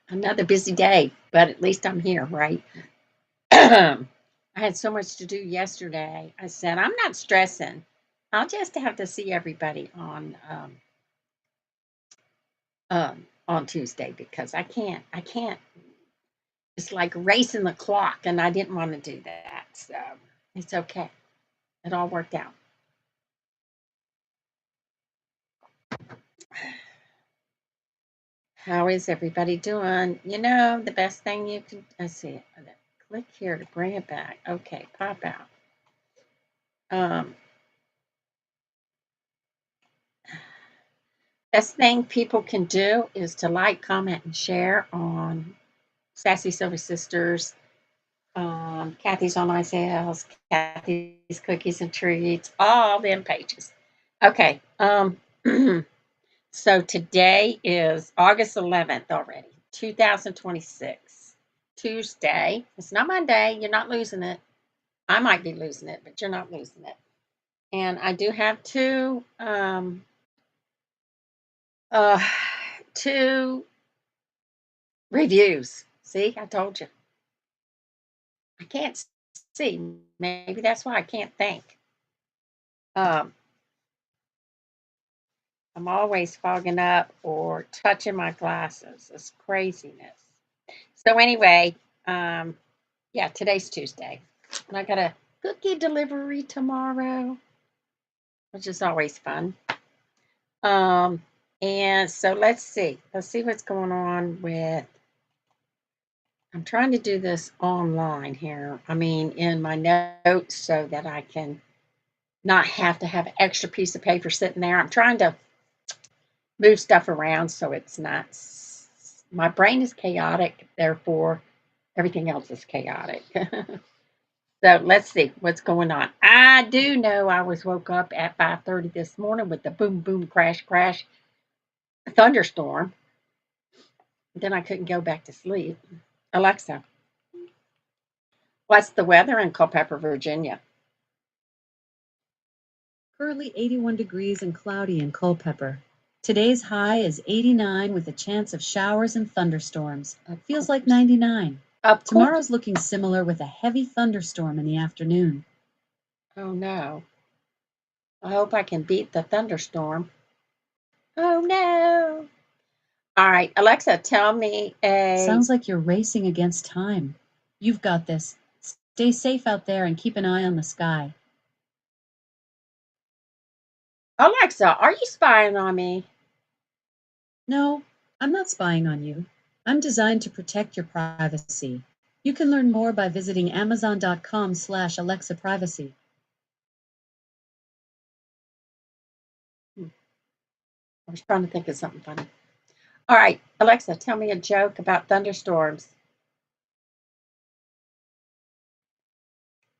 Another busy day, but at least I'm here, right? I had so much to do yesterday. I said, I'm not stressing. I'll just have to see everybody on Tuesday because I can't it's like racing the clock and I didn't want to do that. So it's okay. It all worked out. How is everybody doing? The best thing you can let's see. Click here to bring it back. Okay, pop out. Um Best thing people can do is to like, comment, and share on Sassy Silver Sisters, Cathy's on Isaiah's, Cathy's Cookies and Treats, all them pages. Okay. So today is August 11th already, 2026. Tuesday. It's not Monday. You're not losing it. I might be losing it, but you're not losing it. And I do have uh, two reviews. See, I told you. I can't see. Maybe that's why I can't think. Um, I'm always fogging up or touching my glasses. It's craziness. So anyway, um, yeah, today's Tuesday, and I got a cookie delivery tomorrow, which is always fun. Um, and so let's see. Let's see what's going on with. I'm trying to do this online here. I mean, in my notes so that I can not have to have an extra piece of paper sitting there. I'm trying to move stuff around so it's not. My brain is chaotic, therefore everything else is chaotic. So let's see what's going on. I do know I was woke up at 5:30 this morning with the boom boom crash crash thunderstorm. Then I couldn't go back to sleep. Alexa, what's the weather in Culpeper, Virginia? Currently 81 degrees and cloudy in Culpeper. Today's high is 89 with a chance of showers and thunderstorms. Feels like 99. Of course. Tomorrow's looking similar with a heavy thunderstorm in the afternoon. Oh no. I hope I can beat the thunderstorm. Oh no. All right, Alexa, tell me a. Sounds like you're racing against time. You've got this. Stay safe out there and keep an eye on the sky. Alexa, are you spying on me? No, I'm not spying on you. I'm designed to protect your privacy. You can learn more by visiting amazon.com/Alexa privacy. I was trying to think of something funny. All right, Alexa, tell me a joke about thunderstorms.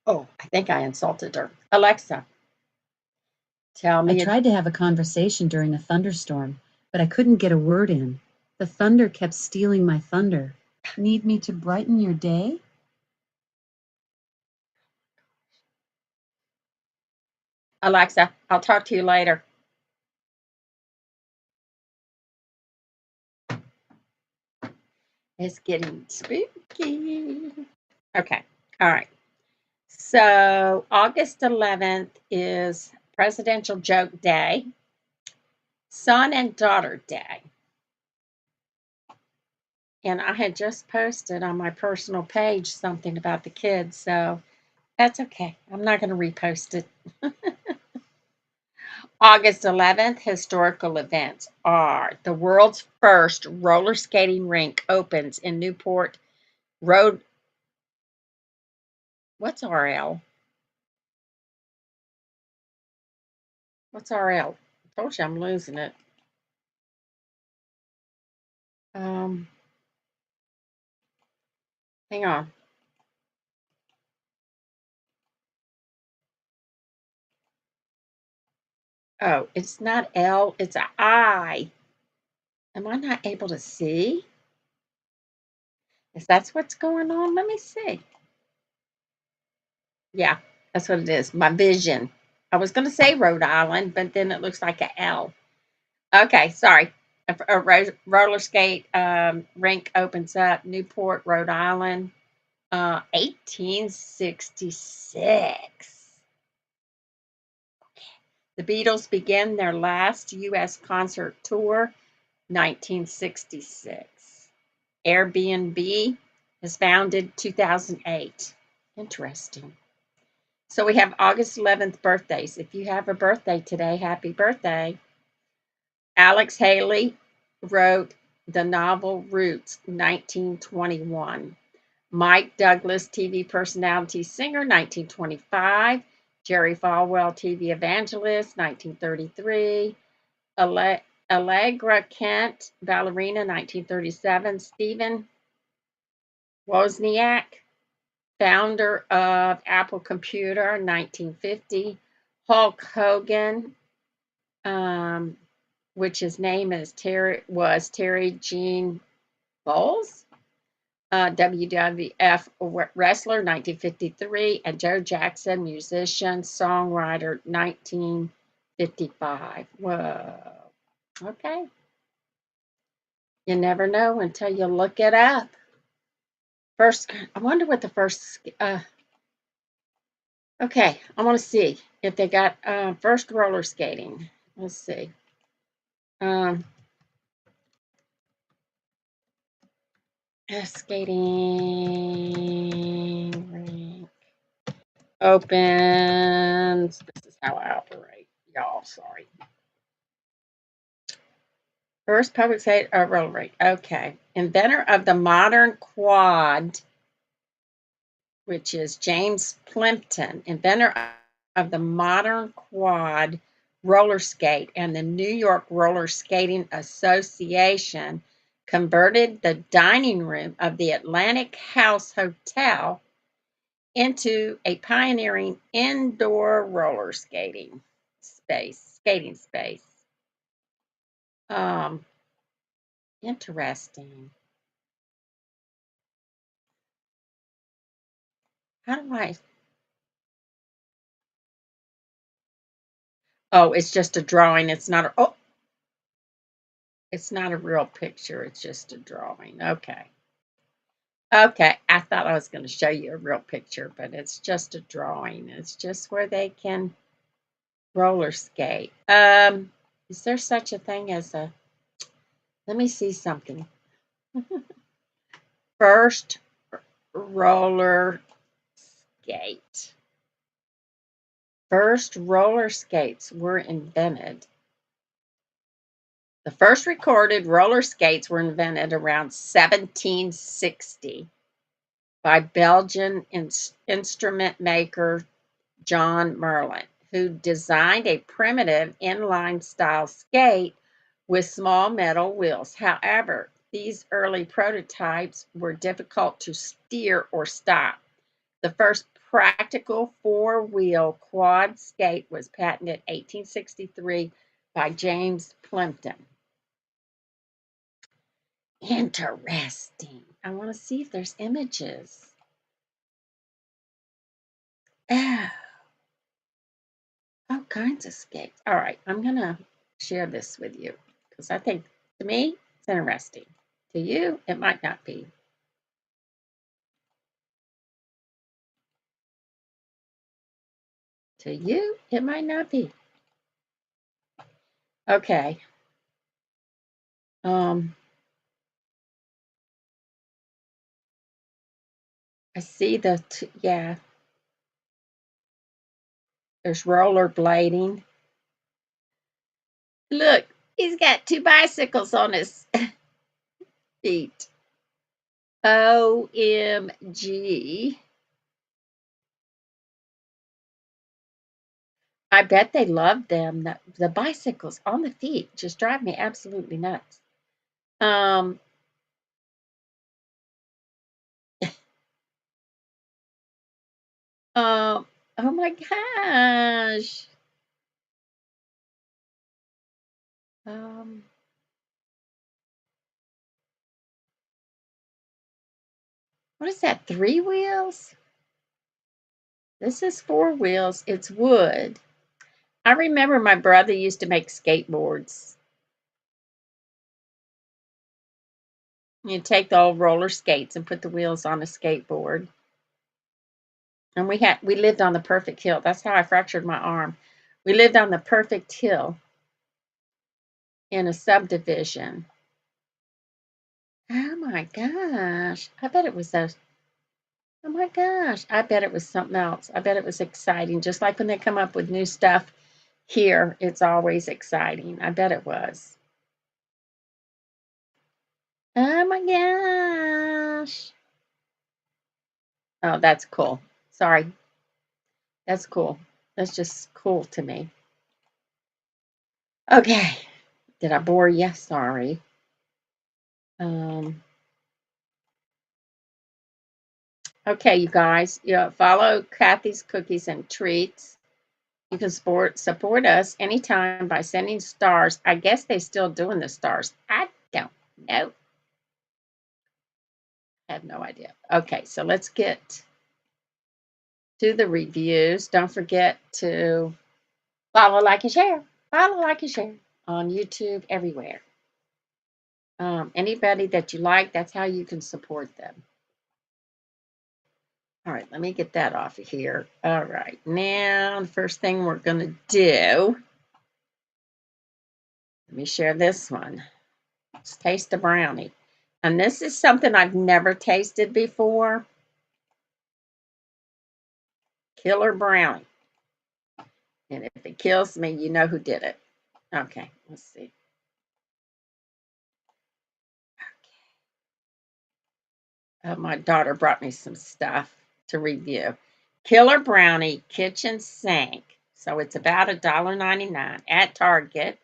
Oh, I think I insulted her. Alexa, tell me. I tried to have a conversation during a thunderstorm, but I couldn't get a word in. The thunder kept stealing my thunder. Need me to brighten your day? Alexa, I'll talk to you later. It's getting spooky. Okay, all right. So August 11th is Presidential Joke Day, Son and Daughter Day. And I had just posted on my personal page something about the kids, so that's okay. I'm not going to repost it. August 11th, historical events are the world's first roller skating rink opens in Newport Road. What's RL? What's RL? I told you I'm losing it. Um, Hang on. Oh, it's not L, it's a I. Am I not able to see? Is that what's going on? Let me see. Yeah, that's what it is. My vision. I was going to say Rhode Island, but then it looks like a L. Okay, sorry. roller skate rink opens up, Newport, Rhode Island, 1866. The Beatles began their last U.S. concert tour, 1966. Airbnb was founded 2008. Interesting. So we have August 11th birthdays. If you have a birthday today, happy birthday. Alex Haley wrote the novel Roots, 1921. Mike Douglas, TV personality, singer, 1925. Jerry Falwell, TV evangelist, 1933. Allegra Kent, ballerina, 1937. Stephen Wozniak, founder of Apple Computer, 1950. Hulk Hogan, which his name is Terry Gene Bowles, WWF wrestler, 1953, and Joe Jackson, musician, songwriter, 1955. Whoa. Okay. You never know until you look it up. First, I wonder what the first. Okay, I want to see if they got first roller skating. Let's see. Skating rink opens. This is how I operate, y'all. Sorry. First public skate roller rink. Okay. Inventor of the modern quad, which is James Plimpton, inventor of the modern quad roller skate, and the New York Roller Skating Association converted the dining room of the Atlantic House Hotel into a pioneering indoor roller skating space. Um, Interesting. How do I? Oh, it's just a drawing. It's not a. Oh, it's not a real picture. It's just a drawing. Okay. Okay. I thought I was going to show you a real picture, but it's just a drawing. It's just where they can roller skate. Is there such a thing as a? Let me see something. First roller skate. First roller skates were invented. The first recorded roller skates were invented around 1760 by Belgian instrument maker John Merlin, who designed a primitive inline style skate with small metal wheels. However, these early prototypes were difficult to steer or stop. The first practical four-wheel quad skate was patented 1863 by James Plimpton. Interesting. I want to see if there's images. Oh, all kinds of skates. All right, I'm going to share this with you because I think, to me, it's interesting. To you, it might not be. To you, it might not be. Okay. I see yeah, there's rollerblading. Look, he's got two bicycles on his feet. OMG. I bet they love them. The bicycles on the feet just drive me absolutely nuts. Um, oh my gosh. Um, what is that? Three wheels? This is four wheels. It's wood. I remember my brother used to make skateboards. You take the old roller skates and put the wheels on a skateboard. And we lived on the perfect hill. That's how I fractured my arm. We lived on the perfect hill in a subdivision. Oh my gosh. I bet it was those. Oh my gosh. I bet it was something else. I bet it was exciting. Just like when they come up with new stuff here, it's always exciting. I bet it was. Oh my gosh. Oh, that's cool. Sorry. That's cool. That's just cool to me. Okay. Did I bore you? Sorry. Um, okay, you guys. Yeah, follow Cathy's Cookies and Treats. You can support us anytime by sending stars. I guess they're still doing the stars. I don't know. I have no idea. Okay, so let's get to the reviews. Don't forget to follow, like, and share. Follow, like, and share on YouTube, everywhere. Anybody that you like, that's how you can support them. All right, let me get that off of here. All right, now the first thing we're going to do, let me share this one. Let's taste the brownie. And this is something I've never tasted before. Killer brownie. And if it kills me, you know who did it. Okay, let's see. My daughter brought me some stuff to review. Killer brownie kitchen sink. So it's about $1.99 at Target.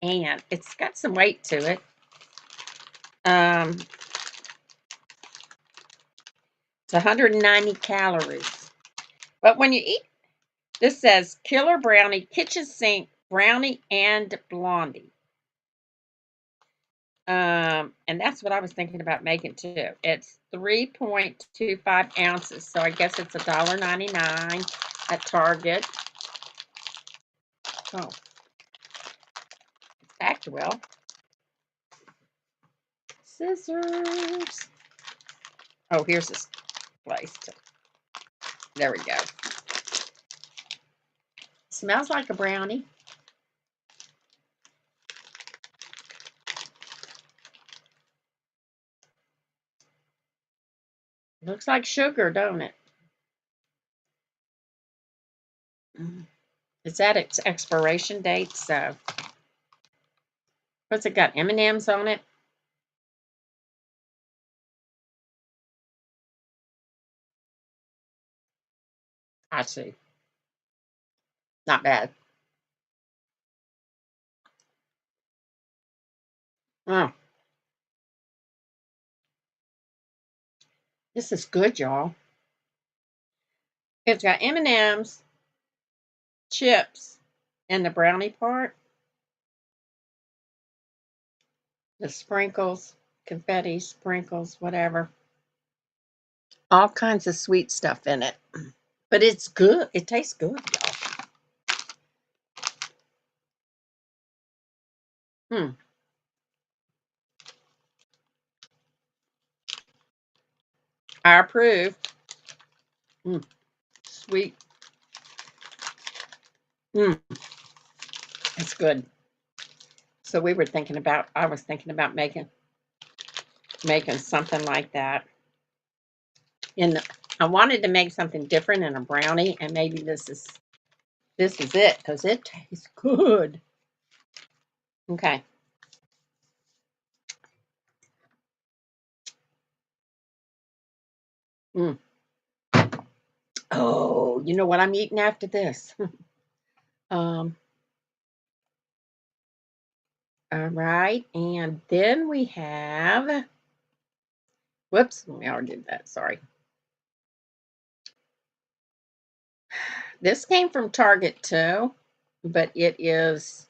And it's got some weight to it. It's 190 calories. But when you eat, this says Killer Brownie Kitchen Sink Brownie and Blondie. And that's what I was thinking about making too. It's 3.25 ounces, so I guess it's $1.99 at Target. Oh, it's packed well. Scissors. Oh, here's this place. There we go. Smells like a brownie. Looks like sugar, don't it? It's at its expiration date, so what's it got? M&Ms on it? I see. Not bad. Oh, this is good, y'all. It's got M&Ms, chips, and the brownie part, the sprinkles, confetti, sprinkles, whatever. All kinds of sweet stuff in it. But it's good. It tastes good, y'all. Hmm. I approve. Mm, sweet. Mm, it's good. So I was thinking about making something like that. I wanted to make something different in a brownie, and maybe this is it because it tastes good. Okay. Mm. Oh, you know what I'm eating after this? um. All right, and then we have. Whoops, we already did that. Sorry. This came from Target too, but it's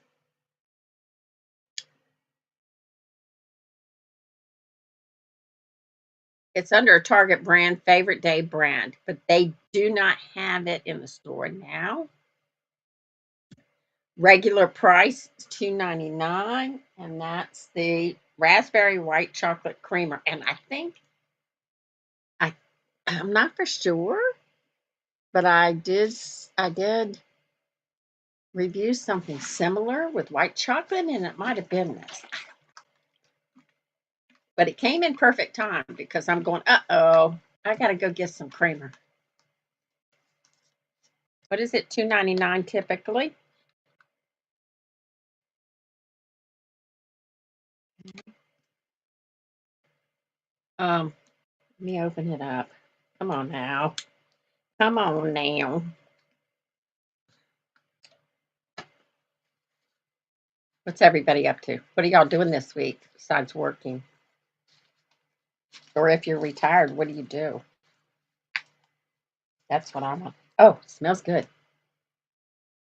under a Target brand, Favorite Day brand, but they do not have it in the store now. Regular price is $2.99, and that's the raspberry white chocolate creamer. And I think I I'm not for sure, but I did review something similar with white chocolate, and it might have been this. But it came in perfect time because I'm going, uh-oh, I gotta go get some creamer. What is it, $2.99 typically? Let me open it up. Come on now. Come on now. What's everybody up to? What are y'all doing this week besides working? Or if you're retired, what do you do? That's what I want. Oh, it smells good.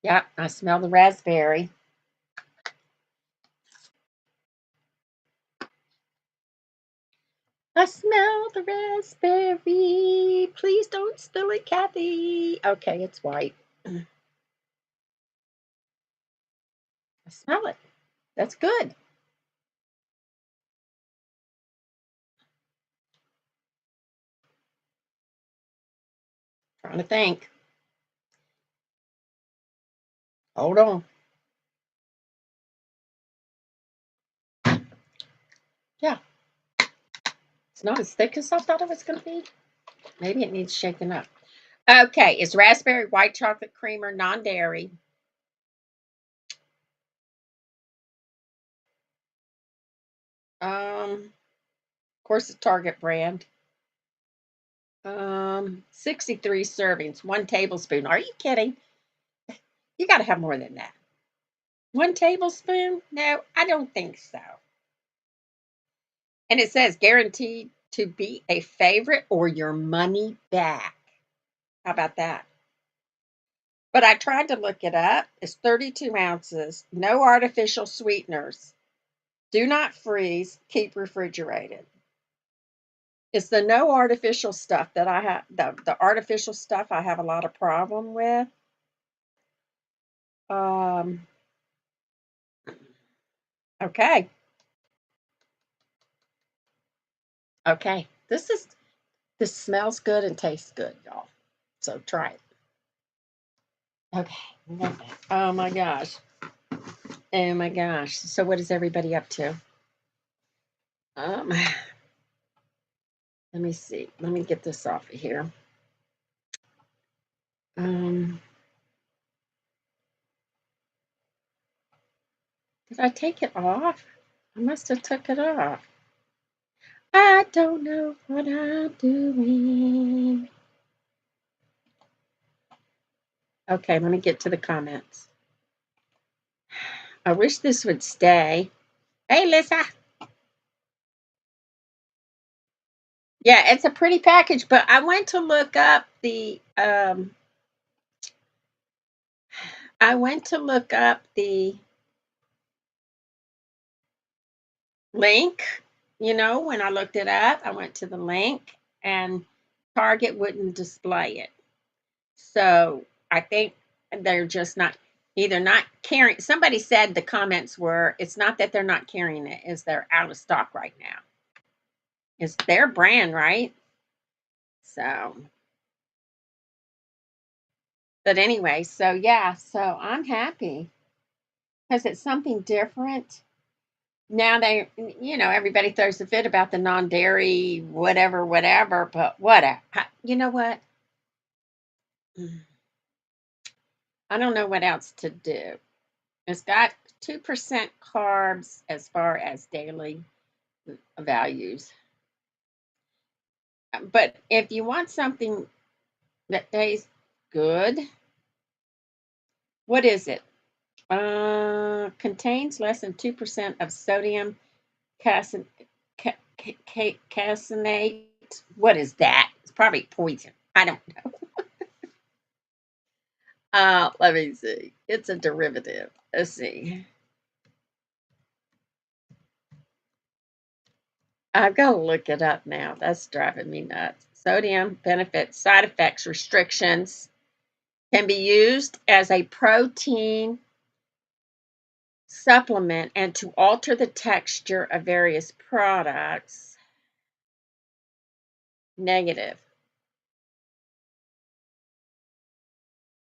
Yeah, I smell the raspberry. I smell the raspberry. Please don't spill it, Cathy. Okay, it's white. I smell it. That's good. Trying to think. Hold on. Yeah, it's not as thick as I thought it was going to be. Maybe it needs shaking up. Okay, it's raspberry white chocolate creamer, non-dairy. Of course, it's Target brand. 63 servings, 1 tablespoon. Are you kidding? You got to have more than that. 1 tablespoon? No, I don't think so. And it says guaranteed to be a favorite or your money back. How about that? But I tried to look it up. It's 32 ounces, no artificial sweeteners. Do not freeze, keep refrigerated. It's the no artificial stuff that I have, the artificial stuff I have a lot of problem with. Um, okay. Okay. This smells good and tastes good, y'all. So try it. Okay. Oh my gosh. Oh my gosh. So what is everybody up to? Let me see. Let me get this off of here. Um, did I take it off? I must have took it off. I don't know what I'm doing. Okay, let me get to the comments. I wish this would stay. Hey, Lisa. Yeah, it's a pretty package, but I went to look up the link. When I looked it up, I went to the link and Target wouldn't display it. So I think they're just not carrying. Somebody said the comments were, it's not that they're not carrying it, it's they're out of stock right now. It's their brand, right? So, but anyway, so yeah, so I'm happy because it's something different. Now everybody throws a fit about the non-dairy, whatever, but whatever. You know what? I don't know what else to do. It's got 2% carbs as far as daily values. But if you want something that tastes good, what is it? Contains less than 2% of sodium casein, caseinate. What is that? It's probably poison. I don't know. Let me see. It's a derivative. Let's see. I've got to look it up now. That's driving me nuts. Sodium benefits, side effects, restrictions can be used as a protein supplement and to alter the texture of various products. Negative.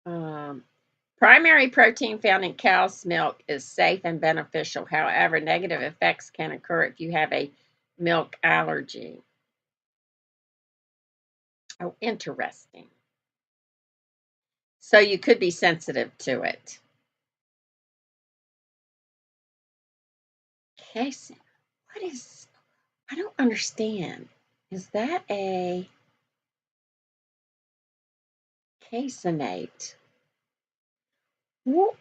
Um, Primary protein found in cow's milk is safe and beneficial. However, negative effects can occur if you have a milk allergy. Oh, interesting. So you could be sensitive to it. Casein. What is, I don't understand. Is that a caseinate? Wh-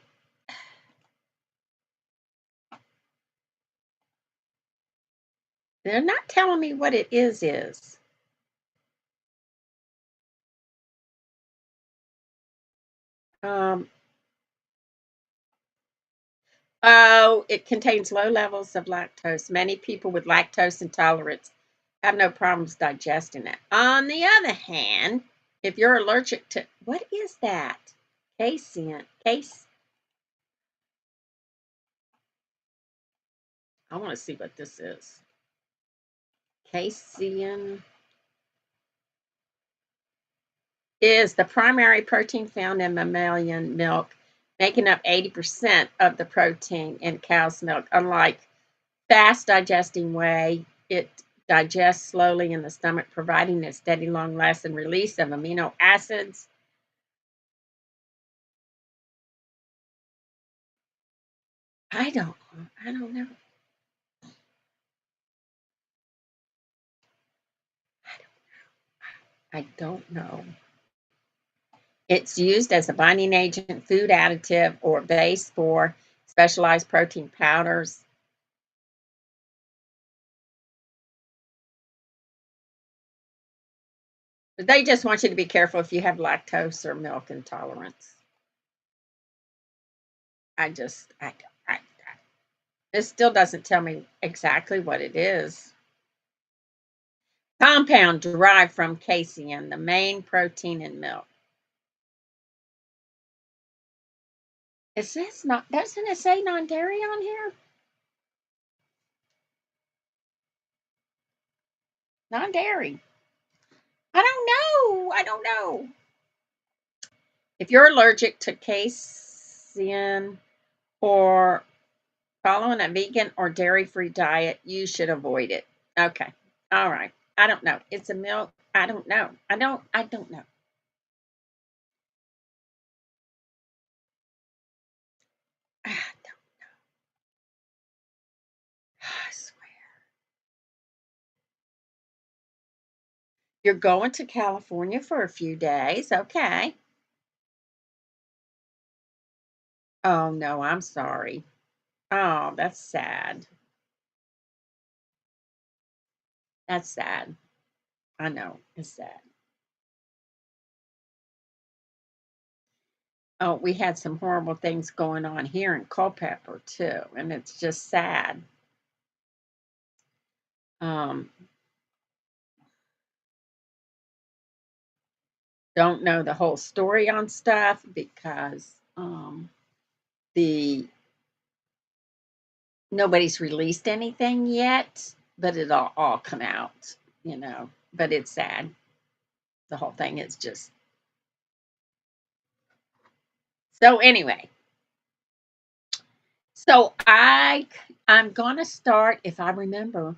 They're not telling me what it is. Um, oh, it contains low levels of lactose. Many people with lactose intolerance have no problems digesting it. On the other hand, if you're allergic to, what is that? Casein. I want to see what this is. Casein is the primary protein found in mammalian milk, making up 80% of the protein in cow's milk. Unlike fast digesting whey, it digests slowly in the stomach, providing a steady, long-lasting release of amino acids. I don't, I don't know. I don't know. It's used as a binding agent, food additive, or base for specialized protein powders. But they just want you to be careful if you have lactose or milk intolerance. I, I it still doesn't tell me exactly what it is. Compound derived from casein, the main protein in milk. It says not, doesn't it say non-dairy on here? Non-dairy. I don't know. I don't know. If you're allergic to casein or following a vegan or dairy-free diet, you should avoid it. Okay. All right. I don't know. It's a milk. I don't know. I don't know. I swear. You're going to California for a few days. Okay. Oh no, I'm sorry. Oh, that's sad. That's sad. I know. It's sad. Oh, we had some horrible things going on here in Culpeper too, and it's just sad. Um, don't know the whole story on stuff because the nobody's released anything yet, but it'll all come out, you know. But it's sad. The whole thing is just so anyway. So I'm gonna start if I remember.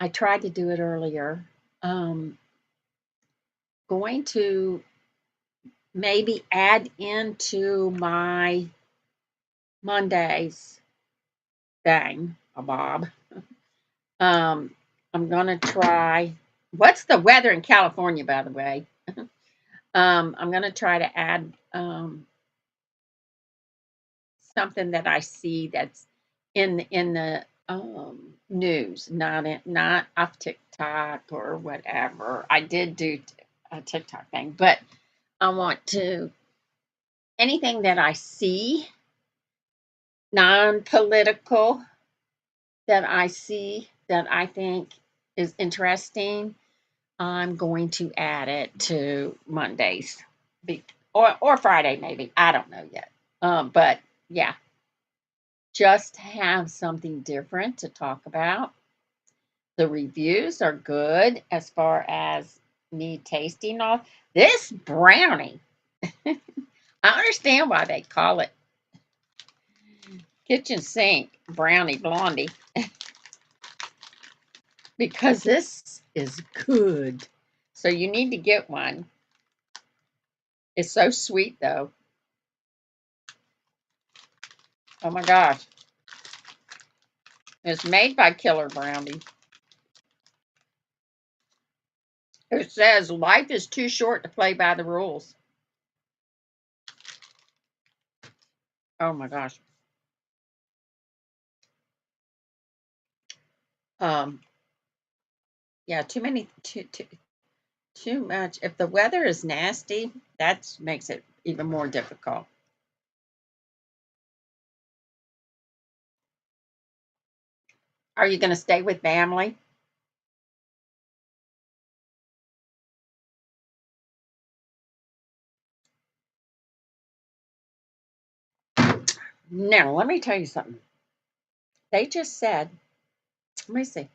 I tried to do it earlier. Um, Going to maybe add into my Mondays thing, a Bob. I'm gonna try. What's the weather in California, by the way? I'm gonna try to add something that I see that's in the news, not off TikTok or whatever. I did do a TikTok thing, but I want to anything that I see non-political that I see that I think is interesting. I'm going to add it to Mondays, or Friday maybe. I don't know yet. But yeah, just have something different to talk about. The reviews are good as far as me tasting all this brownie. I understand why they call it kitchen sink brownie blondie because this is good. So you need to get one. It's so sweet though. Oh my gosh. It's made by Killer Brownie. It says life is too short to play by the rules. Oh my gosh. Um, yeah, too much. If the weather is nasty, that makes it even more difficult. Are you going to stay with family? No, let me tell you something. They just said, let me see.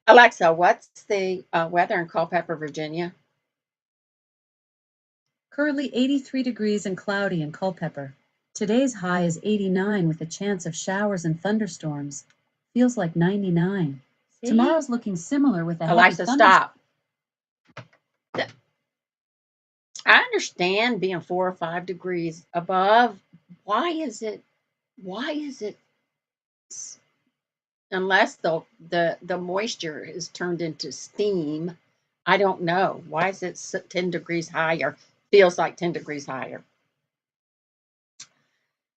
Alexa, what's the weather in Culpeper, Virginia? Currently 83 degrees and cloudy in Culpeper. Today's high is 89 with a chance of showers and thunderstorms. Feels like 99. See? Tomorrow's looking similar with a heavy Alexa, thunderstorm. stop. I understand being 4 or 5 degrees above. Why is it? Why is it? Unless the moisture is turned into steam, I don't know. Why is it 10 degrees higher? Feels like 10 degrees higher.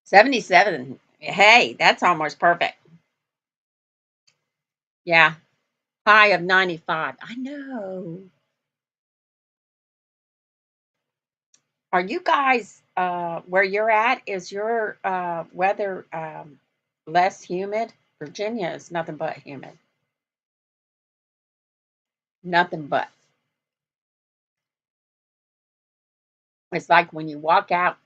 77. Hey, that's almost perfect. Yeah. High of 95. I know. Are you guys where you're at? Is your weather less humid? Virginia is nothing but humid. Nothing but. It's like when you walk out,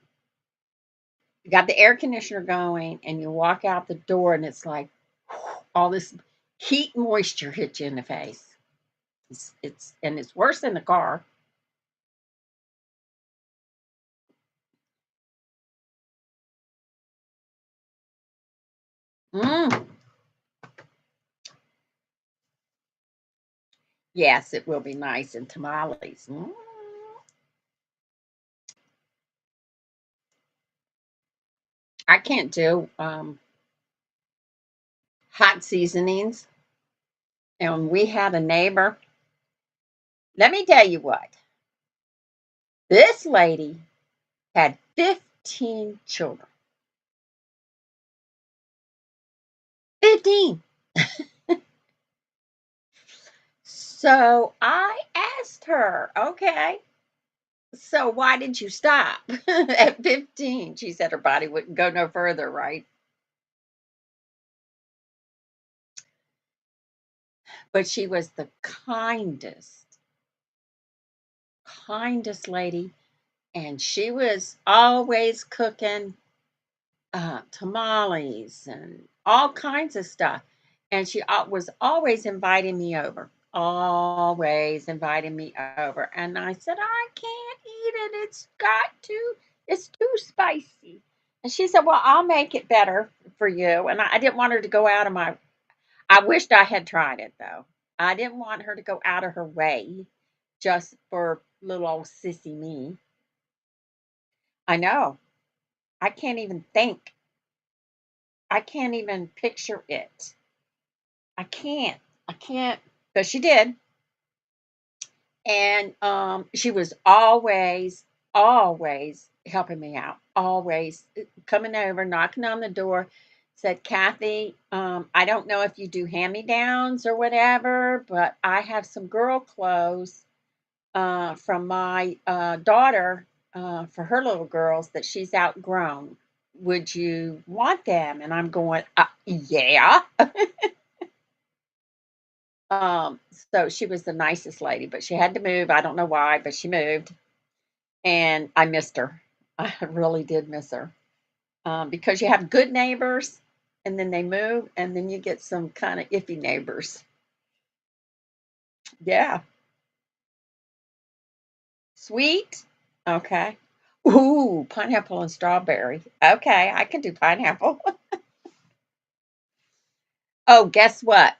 you got the air conditioner going, and you walk out the door, and it's like all this heat and moisture hits you in the face. It's worse in the car. Mm, yes, it will be nice and tamales. Mm. I can't do hot seasonings. And we had a neighbor. Let me tell you what. This lady had 15 children. 15. So I asked her, okay, so why did you stop at 15? She said her body wouldn't go no further, right? But she was the kindest lady. And she was always cooking tamales and all kinds of stuff. And she was always inviting me over, always inviting me over. And I said, I can't eat it. It's too spicy. And she said, well, I'll make it better for you. And I didn't want her to go out of I wished I had tried it though. I didn't want her to go out of her way just for little old sissy me. I know. I can't even think. I can't even picture it. I can't. I can't. But she did. And she was always helping me out. Always coming over, knocking on the door. Said, Cathy, I don't know if you do hand me downs or whatever, but I have some girl clothes from my daughter for her little girls that she's outgrown. Would you want them? And I'm going, yeah. So she was the nicest lady, but she had to move. I don't know why, but she moved. and I missed her. I really did miss her, because you have good neighbors, and then they move, and then you get some kind of iffy neighbors. Yeah, sweet. Okay. Ooh, pineapple and strawberry. Okay, I can do pineapple. Oh, guess what?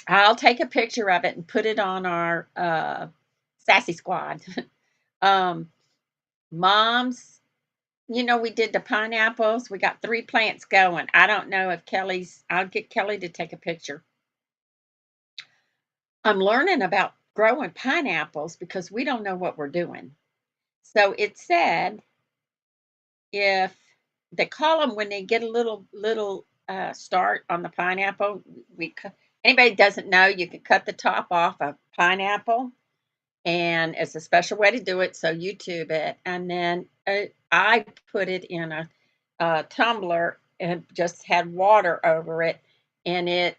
I'll take a picture of it and put it on our Sassy Squad. um, Mom's, we did the pineapples. We got 3 plants going. I don't know if I'll get Kelly to take a picture. I'm learning about growing pineapples because we don't know what we're doing. So it said if they call them when they get a little start on the pineapple, anybody doesn't know, you can cut the top off a pineapple, and it's a special way to do it. So YouTube it, and then I put it in a tumbler and just had water over it, and it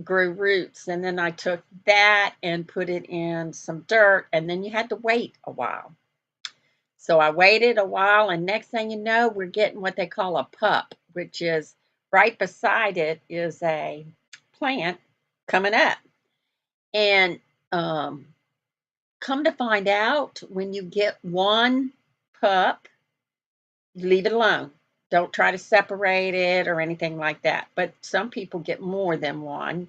grew roots. And then I took that and put it in some dirt, and then you had to wait a while. So I waited a while, and next thing you know, we're getting what they call a pup, which is right beside it is a plant coming up. And come to find out, when you get one pup, leave it alone. Don't try to separate it or anything like that. But some people get more than one.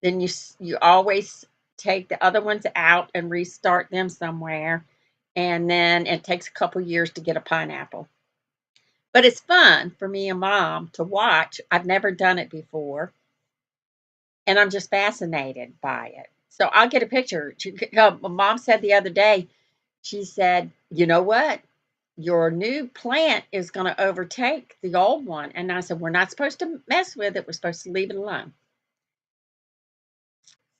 Then you always take the other ones out and restart them somewhere, and then it takes a couple years to get a pineapple. But it's fun for me and Mom to watch. I've never done it before, and I'm just fascinated by it. So I'll get a picture. Mom said the other day, she said, "You know what? Your new plant is going to overtake the old one." And I said, "We're not supposed to mess with it. We're supposed to leave it alone."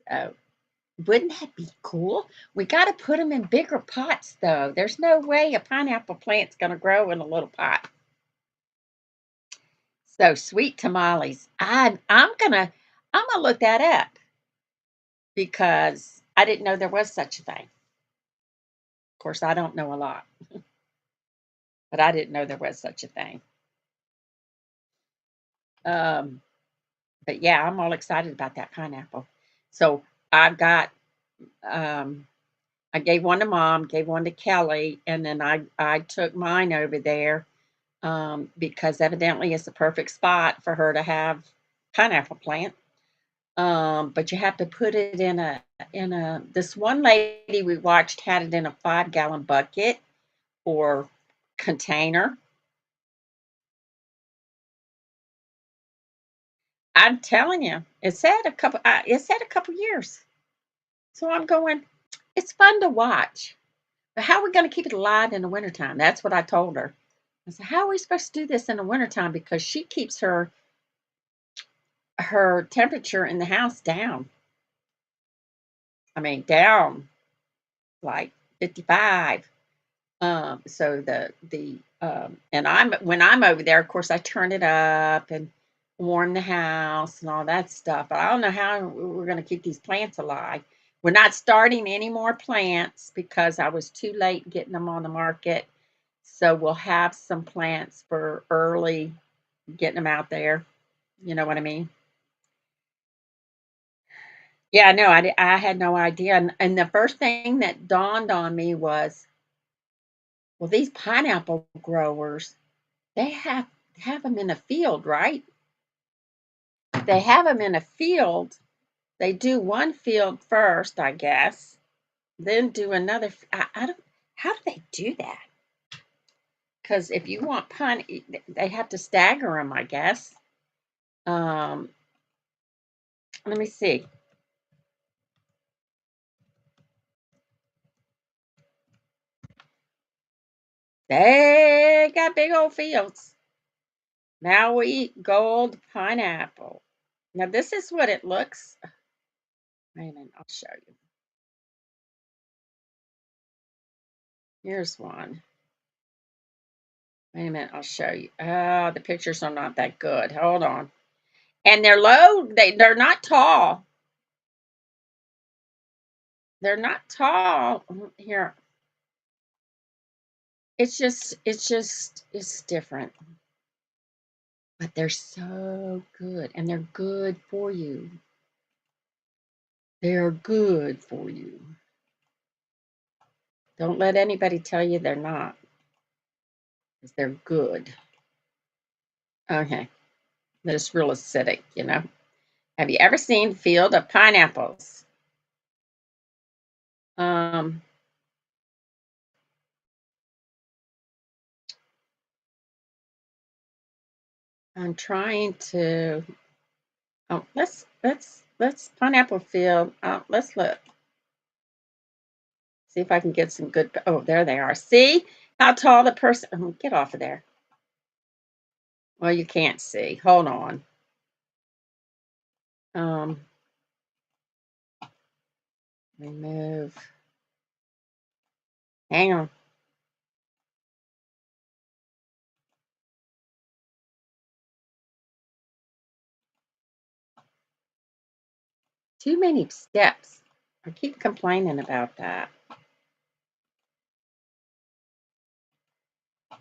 So, wouldn't that be cool? We got to put them in bigger pots, though. There's no way a pineapple plant's going to grow in a little pot. So, sweet tamales. I'm gonna look that up because I didn't know there was such a thing. Of course, I don't know a lot, but I didn't know there was such a thing. Um, but yeah, I'm all excited about that pineapple. So I've got um, I gave one to Mom, gave one to Kelly, and then I took mine over there, because evidently it's the perfect spot for her to have pineapple plant. But you have to put it in a this one lady we watched had it in a 5-gallon bucket or container. I'm telling you, it said a couple years. So I'm going, it's fun to watch. But how are we going to keep it alive in the wintertime? That's what I told her. I said, how are we supposed to do this in the wintertime? Because she keeps her temperature in the house down. I mean, down like 55. So and when I'm over there, of course, I turn it up and warm the house and all that stuff. But I don't know how we're going to keep these plants alive. We're not starting any more plants because I was too late getting them on the market. So we'll have some plants for early getting them out there. You know what I mean? Yeah, no, I had no idea. And the first thing that dawned on me was, well, these pineapple growers, they have them in a field, right? They have them in a field. They do one field first, I guess, then do another. I don't. How do they do that? Because if you want pine, they have to stagger them, I guess. Um, Let me see. They got big old fields. Now we eat gold pineapple. Now this is what it looks. Wait a minute, I'll show you. Here's one. Wait a minute, I'll show you. Oh, the pictures are not that good. Hold on. And they're low. They're not tall. They're not tall. Here. it's different. But they're so good, and they're good for you. They're good for you. Don't let anybody tell you they're not, because they're good. Okay, they're just real acidic, you know. Have you ever seen Field of Pineapples? Um, I'm trying to. Oh, let's pineapple field. Let's look. See if I can get some good. Oh, there they are. See how tall the person. Oh, get off of there. Well, you can't see. Hold on. Um, remove. Hang on. Too many steps. I keep complaining about that.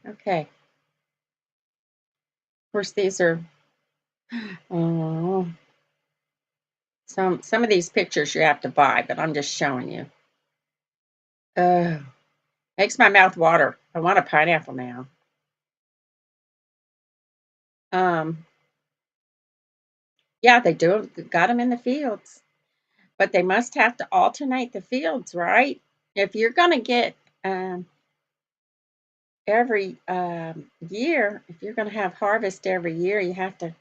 Okay. Of course, these are. Oh, some of these pictures you have to buy, but I'm just showing you. Oh, makes my mouth water. I want a pineapple now. Um, yeah, they do. Got them in the fields, but they must have to alternate the fields, right? If you're going to get every year, if you're going to have harvest every year, you have to.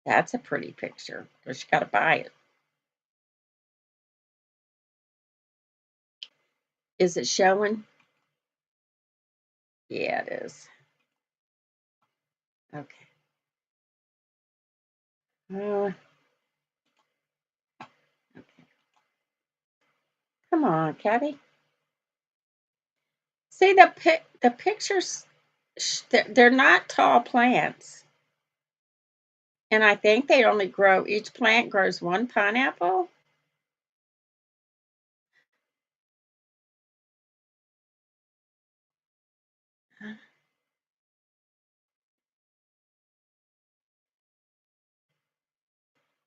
That's a pretty picture, because you got to buy it. Is it showing? Yeah, it is. Okay. Uh, okay. Come on, Cathy. See the pictures. They're not tall plants, and I think they only grow. Each plant grows one pineapple.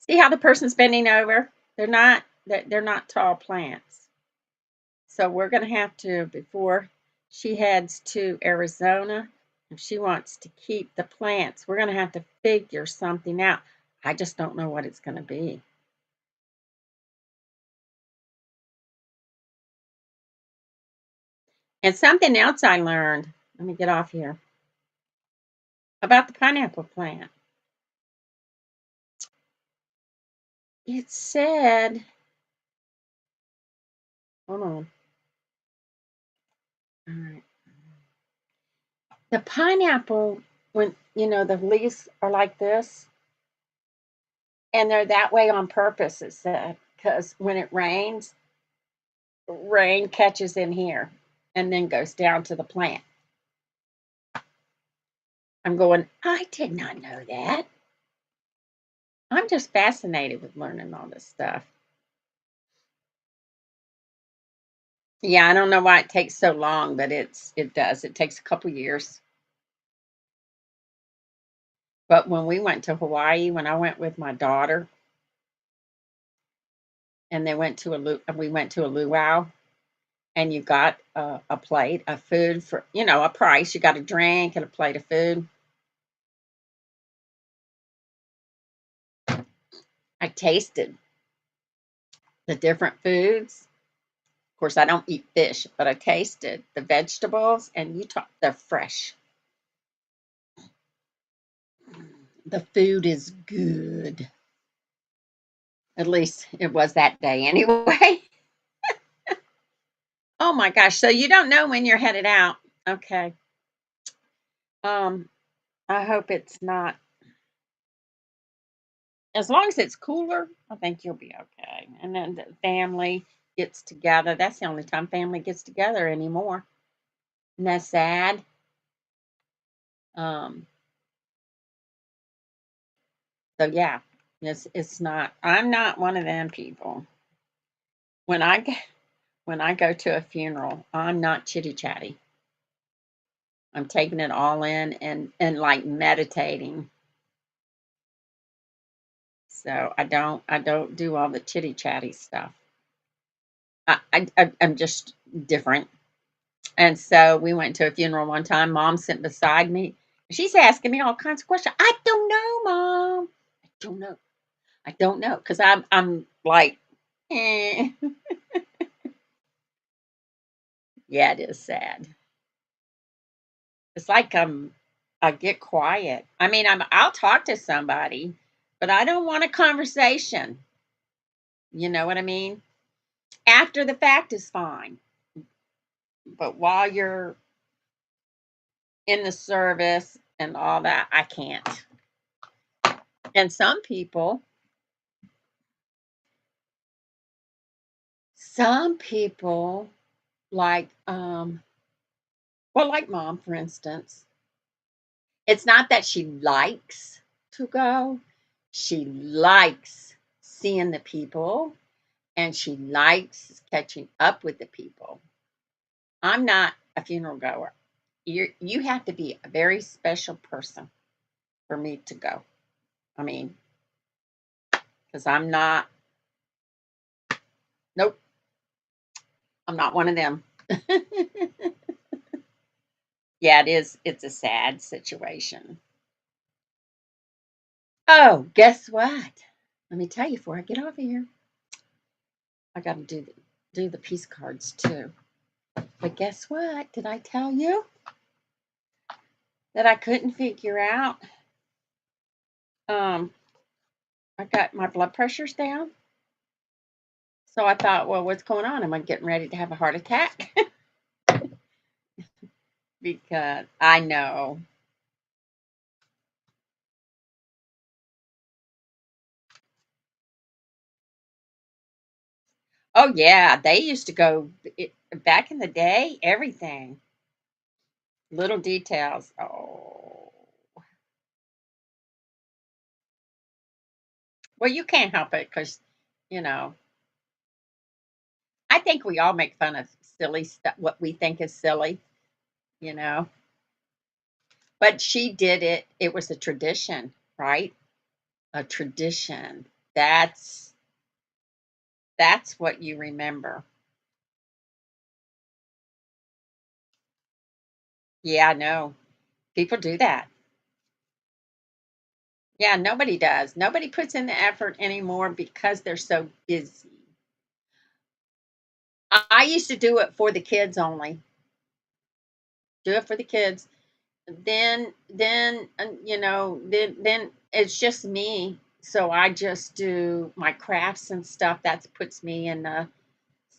See how the person's bending over? They're not tall plants. So we're going to have to, before she heads to Arizona, if she wants to keep the plants, we're going to have to figure something out. I just don't know what it's going to be. And something else I learned, let me get off here, about the pineapple plant. It said, hold on. All right. The pineapple, when the leaves are like this, and they're that way on purpose, it said, because when it rains, rain catches in here and then goes down to the plant. I'm going, I did not know that. I'm just fascinated with learning all this stuff. Yeah, I don't know why it takes so long, but it does. It takes a couple years. But when we went to Hawaii, when I went with my daughter, and we went to a luau, and you got a plate of food for a price. You got a drink and a plate of food. I tasted the different foods. Of course, I don't eat fish, but I tasted the vegetables, and they're fresh. The food is good. At least it was that day anyway. Oh my gosh. So you don't know when you're headed out. Okay. Um, I hope it's not, as long as it's cooler, I think you'll be okay. And then the family gets together. That's the only time family gets together anymore. And that's sad. Um, so yeah, it's not, I'm not one of them people. When I get when I go to a funeral, I'm not chitty chatty. I'm taking it all in and like meditating. So I don't do all the chitty chatty stuff. I'm just different. And so we went to a funeral one time. Mom sitting beside me. She's asking me all kinds of questions. I don't know, Mom. I don't know. I don't know because I'm like, eh. Yeah, it is sad. It's like I get quiet. I mean, I'll talk to somebody, but I don't want a conversation. You know what I mean? After the fact is fine, but while you're in the service and all that, I can't. And some people like well, like Mom, for instance. It's not that she likes to go. She likes seeing the people and she likes catching up with the people. I'm not a funeral goer. You have to be a very special person for me to go. I mean, because I'm not, nope, I'm not one of them. Yeah, it is. It's a sad situation. Oh, guess what? Let me tell you before I get off of here. I got to do the peace cards too. But guess what? Did I tell you that I couldn't figure out? Um, I got my blood pressure's down. So I thought, well, what's going on? Am I getting ready to have a heart attack? Because I know. Oh yeah, they used to go back in the day. Everything, little details. Oh, well, you can't help it because, you know, I think we all make fun of silly stuff. What we think is silly, you know. But she did it. It was a tradition, right? A tradition. That's what you remember. Yeah, I know. People do that. Yeah, nobody does. Nobody puts in the effort anymore because they're so busy. I used to do it for the kids only. Do it for the kids. Then it's just me. So I just do my crafts and stuff. That puts me in the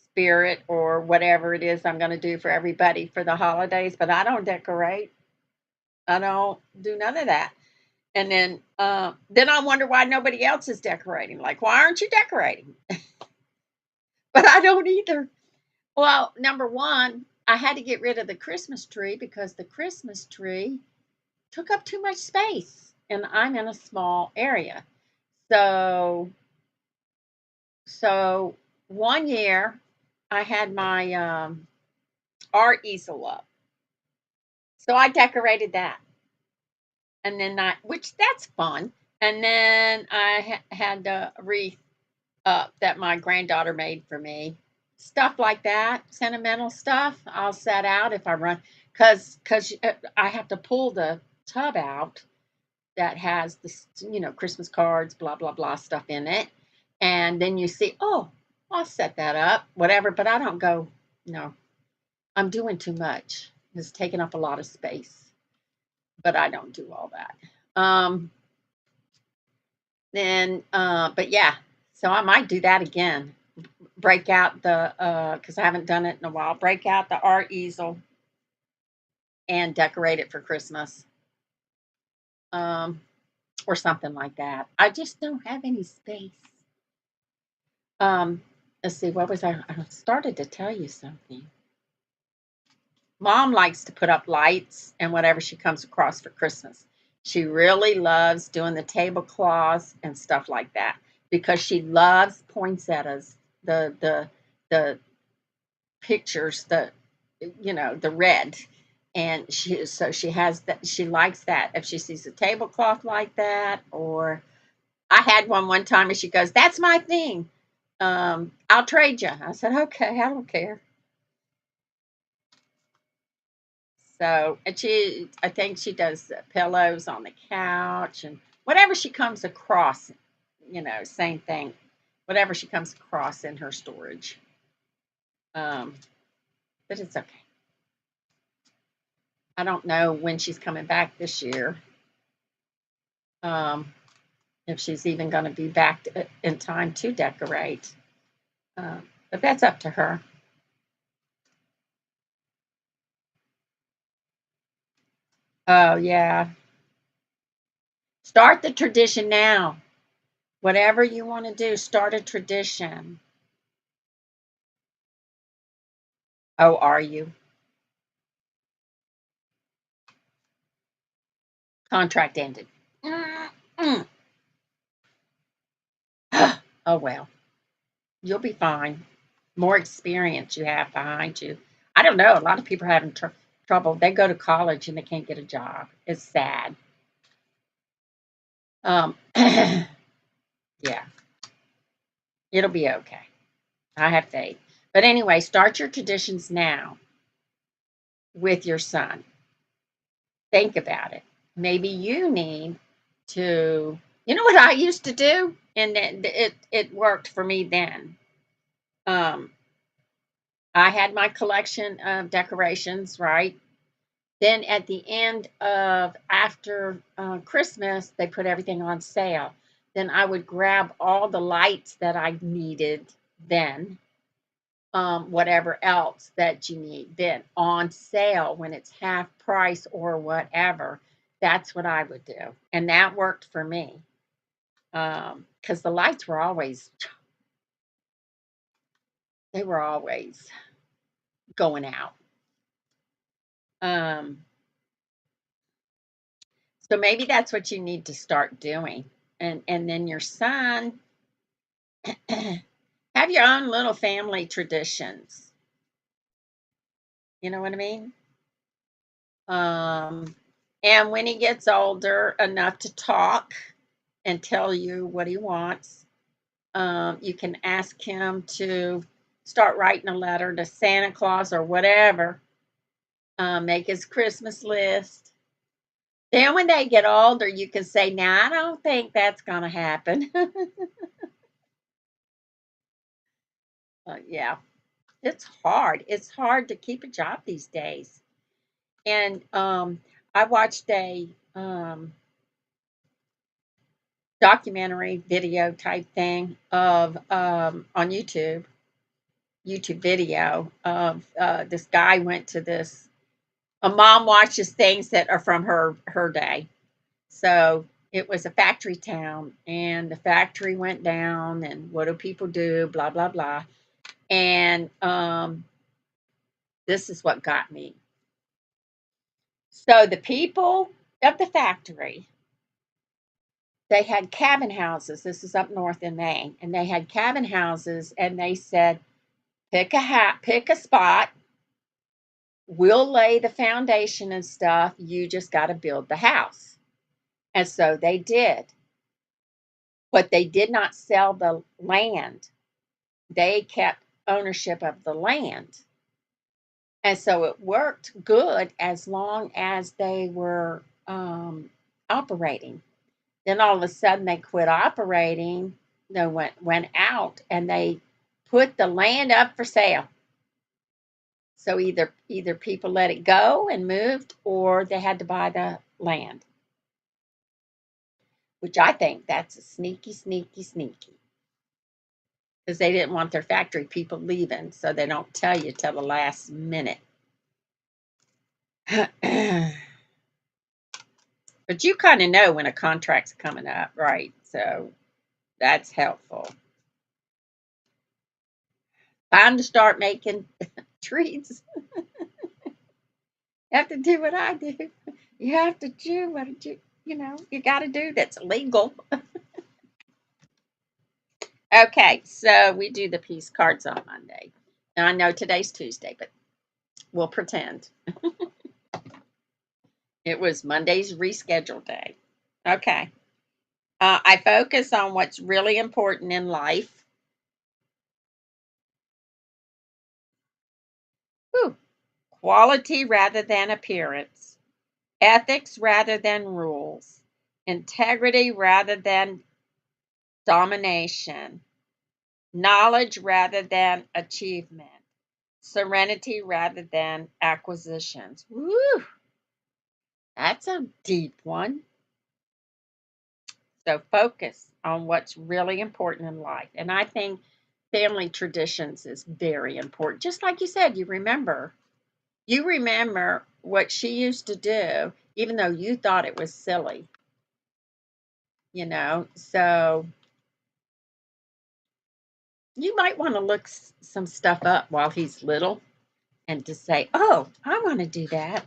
spirit or whatever it is I'm going to do for everybody for the holidays. But I don't decorate. I don't do none of that. And then I wonder why nobody else is decorating. Like, why aren't you decorating? But I don't either. Well, number one, I had to get rid of the Christmas tree because the Christmas tree took up too much space, and I'm in a small area. So, so one year I had my art easel up, so I decorated that, and then which that's fun. And then I had the wreath that my granddaughter made for me. Stuff like that, sentimental stuff. I'll set out if I run, cause I have to pull the tub out that has this, Christmas cards, blah blah blah stuff in it, and then you see, oh, I'll set that up, whatever. But I don't go. No, I'm doing too much. It's taking up a lot of space, but I don't do all that. But yeah, so I might do that again. Break out the because I haven't done it in a while. Break out the art easel and decorate it for Christmas, um, or something like that. I just don't have any space. Um, let's see, what was I started to tell you something. Mom likes to put up lights and whatever she comes across for Christmas. She really loves doing the tablecloths and stuff like that because she loves poinsettias. The pictures, the red. And she has that, she likes that if she sees a tablecloth like that. Or I had one time and she goes, "That's my thing. I'll trade you." I said, "Okay, I don't care." So, and I think she does pillows on the couch and whatever she comes across, same thing, whatever she comes across in her storage. Um, but it's okay. I don't know when she's coming back this year. Um, if she's even going to be back in time to decorate. But that's up to her. Oh, yeah. Start the tradition now. Whatever you want to do, start a tradition. Oh, are you? Contract ended. Mm-mm. Oh, well, you'll be fine. More experience you have behind you. I don't know. A lot of people are having trouble. They go to college and they can't get a job. It's sad. Yeah, it'll be okay. I have faith. But anyway, start your traditions now with your son. Think about it. Maybe you need to, you know what I used to do? And it worked for me then. Um, I had my collection of decorations, right? Then at the end of after Christmas, they put everything on sale. Then I would grab all the lights that I needed then, whatever else that you need then on sale when it's half price or whatever. That's what I would do. And that worked for me. Because the lights were they were always going out. Um, so maybe that's what you need to start doing. And then your son, have your own little family traditions. You know what I mean? Um, and when he gets older enough to talk and tell you what he wants, you can ask him to start writing a letter to Santa Claus or whatever, make his Christmas list. Then when they get older, you can say, "Now, I don't think that's going to happen." Yeah, it's hard. It's hard to keep a job these days. And I watched a documentary video type thing of on YouTube video of this guy went to this. A mom watches things that are from her day. So it was a factory town, and the factory went down, and what do people do? Blah blah blah. And this is what got me. So the people of the factory, they had cabin houses. This is up north in Maine, and they had cabin houses, and they said, pick a spot. We'll lay the foundation and stuff. You just got to build the house. And so they did. But they did not sell the land. They kept ownership of the land. And so it worked good as long as they were operating. Then all of a sudden they quit operating. They went out and they put the land up for sale. So either people let it go and moved, or they had to buy the land, which I think that's a sneaky, sneaky, sneaky. Because they didn't want their factory people leaving, so they don't tell you till the last minute. But you kind of know when a contract's coming up, right? So that's helpful. Time to start making treats. You have to do what I do. You have to do what you got to do that's legal. Okay, so we do the peace cards on Monday. And I know today's Tuesday, but we'll pretend. It was Monday's reschedule day. Okay. I focus on what's really important in life. Whew. Quality rather than appearance, ethics rather than rules, integrity rather than domination, knowledge rather than achievement, serenity rather than acquisitions. Woo, that's a deep one. So focus on what's really important in life. And I think family traditions is very important. Just like you said, you remember what she used to do, even though you thought it was silly, you know. So you might want to look some stuff up while he's little and to say, oh, I want to do that.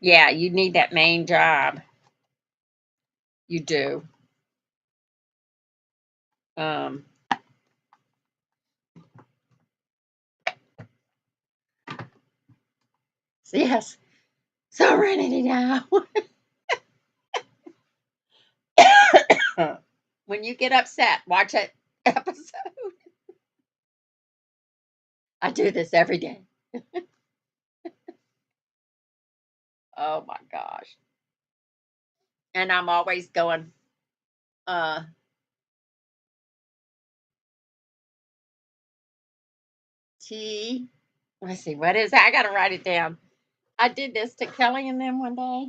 Yeah, you need that main job. You do. Um, yes, serenity now. When you get upset, watch that episode. I do this every day. Oh my gosh. And I'm always going, uh, T. Let's see, what is that? I got to write it down. I did this to Kelly and them one day.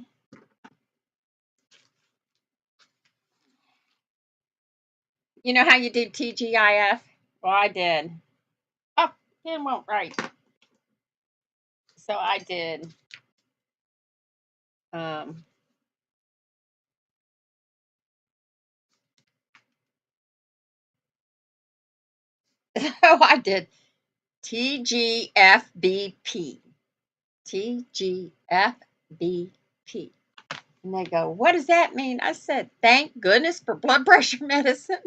You know how you do TGIF? Well, I did. Oh, pen won't write. So I did. Um, so I did TGFBP. TGFBP. And they go, what does that mean? I said, thank goodness for blood pressure medicine.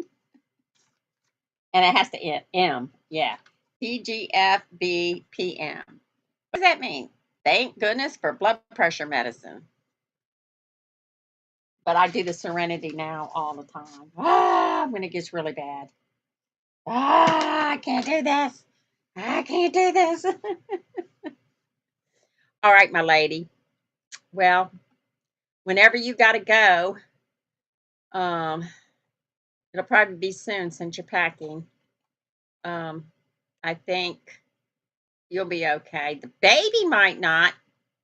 And it has to end M. Yeah. TGFBPM. What does that mean? Thank goodness for blood pressure medicine. But I do the serenity now all the time. When it gets really bad. I can't do this. I can't do this. All right, my lady. Well, whenever you got to go, um, it'll probably be soon since you're packing. Um, I think you'll be okay. The baby might not.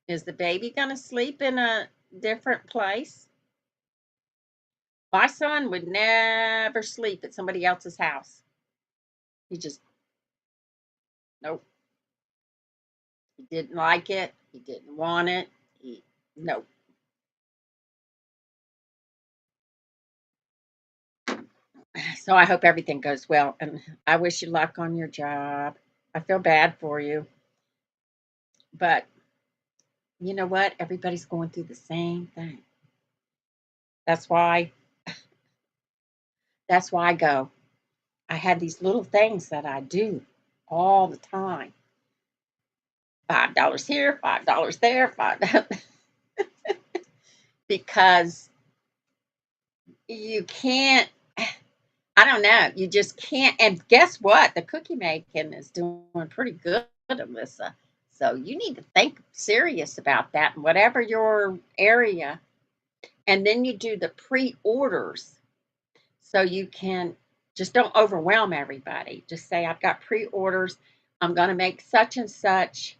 Is the baby going to sleep in a different place? My son would never sleep at somebody else's house. He just, nope. He didn't like it. He didn't want it. Nope. So I hope everything goes well. And I wish you luck on your job. I feel bad for you. But you know what? Everybody's going through the same thing. That's why that's why I go. I have these little things that I do all the time. $5 here, $5 there, $5 because you can't, I don't know, you just can't. And guess what? The cookie making is doing pretty good, Alyssa. So you need to think serious about that, whatever your area. And then you do the pre-orders so you can just don't overwhelm everybody. Just say, I've got pre-orders. I'm going to make such and such.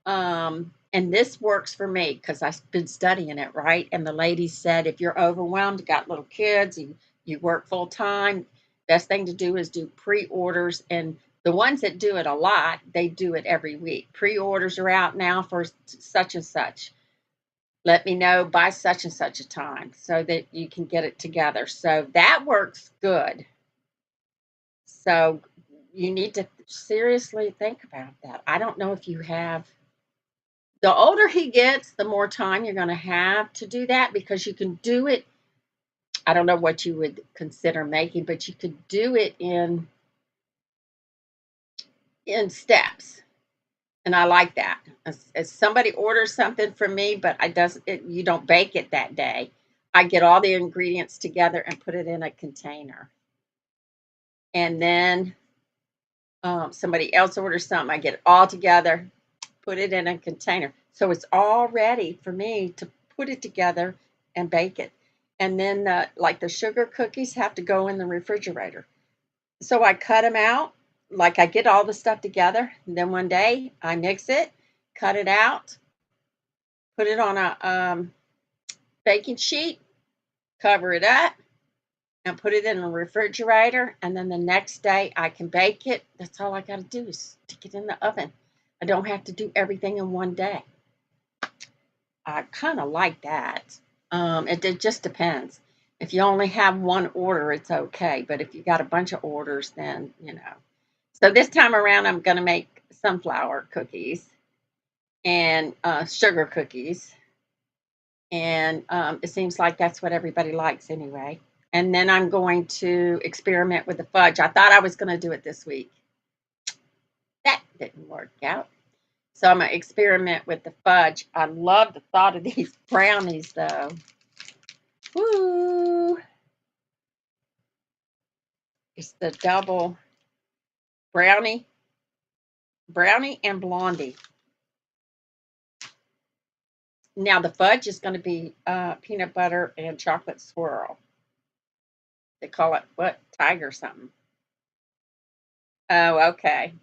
And this works for me because I've been studying it, right? And the lady said, if you're overwhelmed, you got little kids, you work full time, best thing to do is do pre-orders. And the ones that do it a lot, they do it every week. Pre-orders are out now for such and such. Let me know by such and such a time so that you can get it together. So that works good. So you need to seriously think about that. I don't know if you have, the older he gets, the more time you're going to have to do that because you can do it I don't know what you would consider making, but you could do it in steps. And I like that. As somebody orders something from me, but I doesn't you don't bake it that day. I get all the ingredients together and put it in a container. And then somebody else orders something, I get it all together, put it in a container. So it's all ready for me to put it together and bake it. And then like the sugar cookies have to go in the refrigerator. So I cut them out, like I get all the stuff together. And then one day I mix it, cut it out, put it on a baking sheet, cover it up, and put it in the refrigerator. And then the next day I can bake it. That's all I got to do is stick it in the oven. I don't have to do everything in one day. I kind of like that. It just depends. If you only have one order, it's okay. But if you got a bunch of orders, then, you know. So this time around, I'm going to make sunflower cookies and sugar cookies. And it seems like that's what everybody likes anyway. And then I'm going to experiment with the fudge. I thought I was going to do it this week. That didn't work out. So I'm going to experiment with the fudge. I love the thought of these brownies, though. Woo! It's the double brownie, brownie and blondie. Now the fudge is going to be peanut butter and chocolate swirl. They call it what? Tiger something. Oh, okay.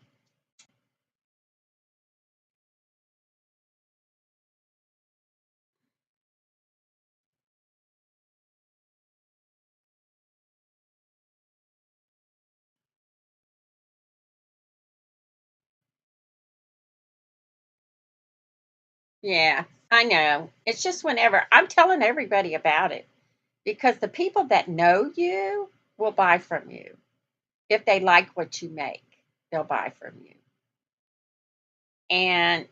Yeah, I know. It's just whenever I'm telling everybody about it because the people that know you will buy from you. If they like what you make, they'll buy from you. And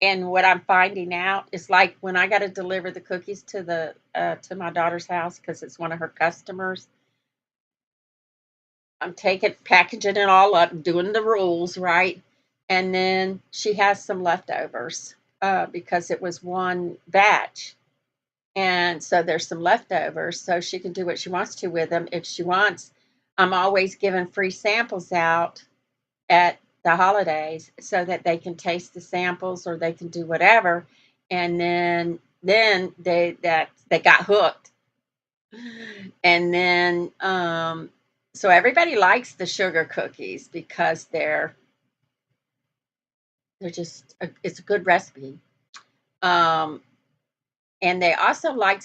and what I'm finding out is like when I got to deliver the cookies to my daughter's house because it's one of her customers. I'm taking packaging it all up, doing the rules right, and then she has some leftovers because it was one batch. And so there's some leftovers, so she can do what she wants to with them if she wants. I'm always giving free samples out at the holidays so that they can taste the samples or they can do whatever. And then they got hooked. And then so everybody likes the sugar cookies because they're just it's a good recipe. Um, and they also like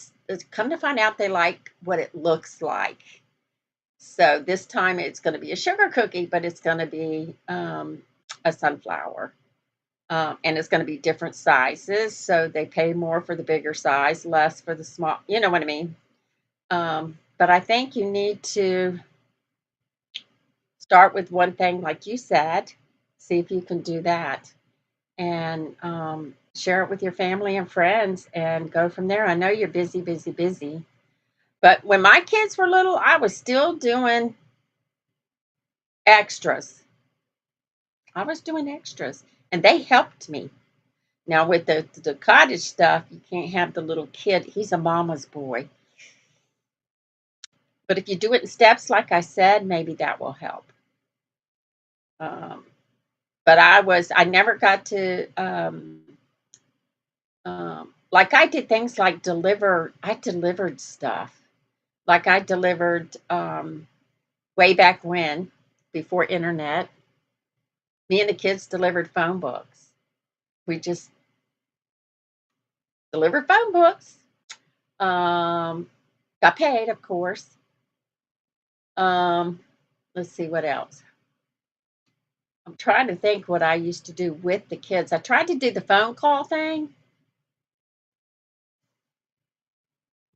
come to find out they like what it looks like. So this time it's going to be a sugar cookie, but it's going to be a sunflower. And it's going to be different sizes. So they pay more for the bigger size, less for the small. You know what I mean? But I think you need to start with one thing, like you said, see if you can do that and share it with your family and friends and go from there. I know you're busy, busy, busy. But when my kids were little, I was still doing extras. I was doing extras, and they helped me. Now with the cottage stuff, you can't have the little kid. He's a mama's boy. But if you do it in steps, like I said, maybe that will help. Um, but I never got to like I did things like I delivered stuff. Like I delivered way back when, before internet. Me and the kids delivered phone books. We just delivered phone books. Um, got paid, of course. Um, let's see what else. I'm trying to think what I used to do with the kids. I tried to do the phone call thing.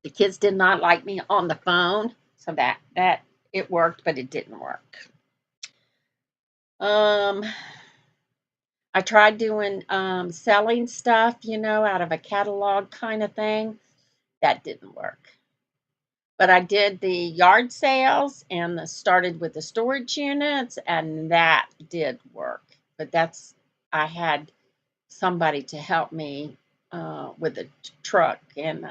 The kids did not like me on the phone, so that it worked, but it didn't work. Um, I tried doing selling stuff, out of a catalog kind of thing, that didn't work. But I did the yard sales and started with the storage units, and that did work. But I had somebody to help me with the truck and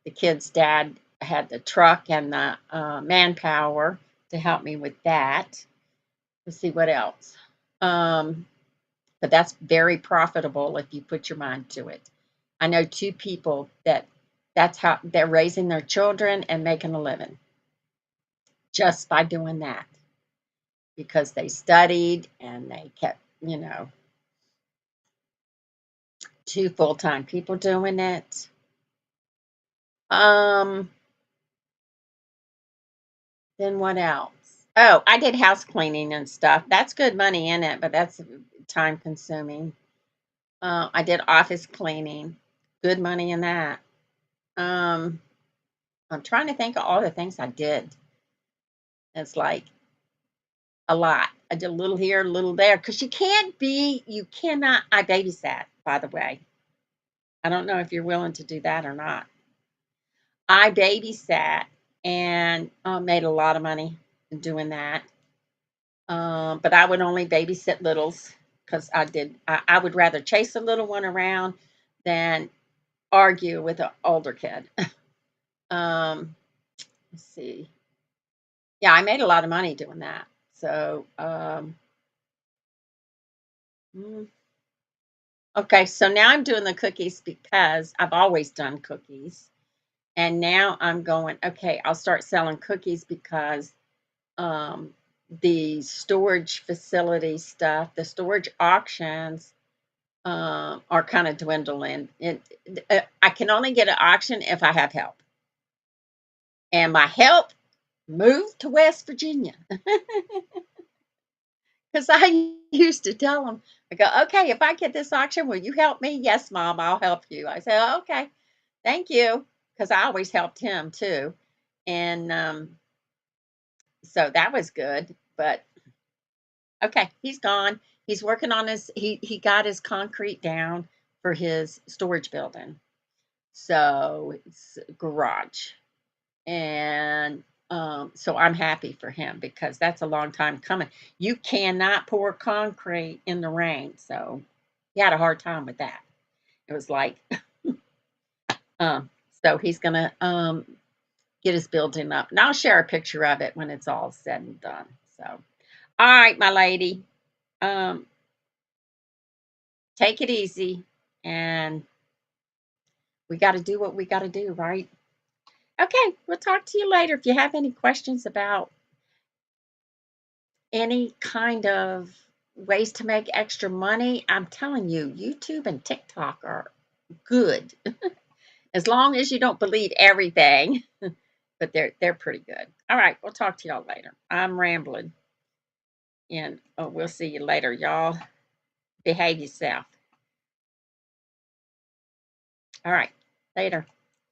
the kid's dad had the truck and the manpower to help me with that. Let's see what else. But that's very profitable if you put your mind to it. I know two people that's how they're raising their children and making a living just by doing that because they studied and they kept, two full-time people doing it. Then what else? Oh, I did house cleaning and stuff. That's good money in it, but that's time consuming. I did office cleaning. Good money in that. I'm trying to think of all the things I did. It's like a lot. I did a little here, a little there, because you cannot. I babysat, by the way. I don't know if you're willing to do that or not. I babysat and made a lot of money doing that. But I would only babysit littles because I would rather chase a little one around than argue with an older kid. Let's see. Yeah, I made a lot of money doing that. So, mm, okay, so now I'm doing the cookies because I've always done cookies. And now I'm going, okay, I'll start selling cookies because um, the storage facility stuff, the storage auctions are kind of dwindling. I can only get an auction if I have help. And my help moved to West Virginia. Because I used to tell them, I go, okay, if I get this auction, will you help me? Yes, Mom, I'll help you. I said, oh, okay, thank you. Because I always helped him too. And so that was good. But okay, he's gone. He's working on he got his concrete down for his storage building. So it's a garage. And so I'm happy for him because that's a long time coming. You cannot pour concrete in the rain. So he had a hard time with that. It was like, um, so he's going to get his building up. And I'll share a picture of it when it's all said and done. So, all right, my lady, um, take it easy. And we got to do what we got to do, right? Okay, we'll talk to you later. If you have any questions about any kind of ways to make extra money, I'm telling you, YouTube and TikTok are good. As long as you don't believe everything, but they're pretty good. All right, we'll talk to y'all later. I'm rambling, and we'll see you later. Y'all behave yourself. All right, later.